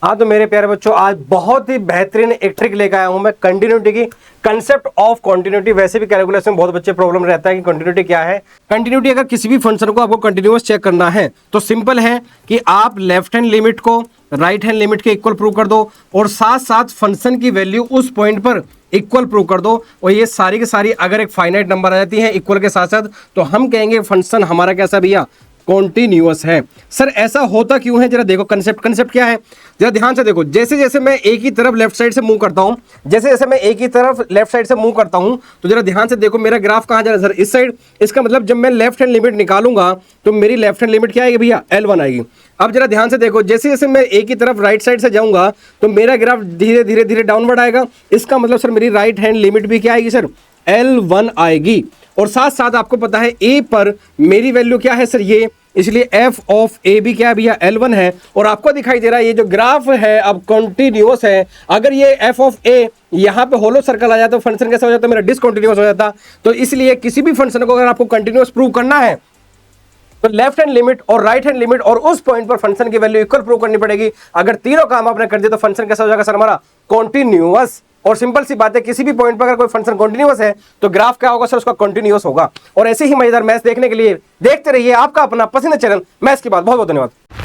हाँ तो मेरे प्यारे बच्चों, आज बहुत ही बेहतरीन एक ट्रिक लेकर आया हूं मैं कंटिन्यूटी की। Concept of continuity. वैसे भी कैलकुलेशन में बहुत बच्चे प्रॉब्लम रहता है कि कंटिन्यूटी क्या है। कंटिन्यूटी, अगर किसी भी फंक्शन को आपको कंटिन्यूअस चेक करना है तो सिंपल है कि आप लेफ्ट हैंड लिमिट को राइट हैंड लिमिट के इक्वल प्रूव कर दो और साथ साथ फंक्शन की वैल्यू उस पॉइंट पर इक्वल प्रूव कर दो। और ये सारी की सारी अगर एक फाइनाइट नंबर आ जाती है इक्वल के साथ साथ, तो हम कहेंगे फंक्शन हमारा कैसा भैया, कॉन्टिन्यूअस है। सर ऐसा होता क्यों है, जरा देखो कंसेप्ट क्या है, जरा ध्यान से देखो। जैसे जैसे मैं एक ही तरफ लेफ्ट साइड से मूव करता हूं, जैसे जैसे मैं एक ही तरफ लेफ्ट साइड से मूव करता हूं, तो जरा ध्यान से देखो मेरा ग्राफ कहां जा रहा है सर, इस साइड। इसका मतलब जब मैं लेफ्ट हैंड लिमिट निकालूंगा तो मेरी लेफ्ट हैंड लिमिट क्या आएगी भैया, L1 आएगी। अब जरा ध्यान से देखो, जैसे जैसे मैं एक ही तरफ राइट साइड से जाऊंगा तो मेरा ग्राफ धीरे धीरे धीरे डाउनवर्ड आएगा। इसका मतलब सर मेरी राइट हैंड लिमिट भी क्या आएगी सर, L1 आएगी। और साथ साथ आपको पता है ए पर मेरी वैल्यू क्या है सर, ये, इसलिए एफ ऑफ ए भी क्या है भैया, L1 है। और आपको दिखाई दे रहा है ये जो ग्राफ है अब कंटिन्यूअस है। अगर ये एफ ऑफ ए यहां पे होलो सर्कल आ जाता तो फंक्शन कैसा हो जाता, मेरा डिसकंटिन्यूअस हो जाता। तो इसलिए किसी भी फंक्शन को अगर आपको कंटिन्यूअस प्रूव करना है तो लेफ्ट हैंड लिमिट और राइट हैंड लिमिट और उस पॉइंट पर फंक्शन की वैल्यू इक्वल प्रूव करनी पड़ेगी। अगर तीनों काम आपने कर दिया तो फंक्शन कैसा हो जाएगा सर, हमारा कॉन्टिन्यूअस। और सिंपल सी बात है, किसी भी पॉइंट पर अगर कोई फंक्शन कॉन्टिन्यूअस है तो ग्राफ क्या होगा सर, उसका कॉन्टिन्यूअस होगा। और ऐसे ही मजेदार मैथ्स देखने के लिए देखते रहिए आपका अपना पसंदीदा चैनल मैथ्स की बात। बहुत बहुत धन्यवाद।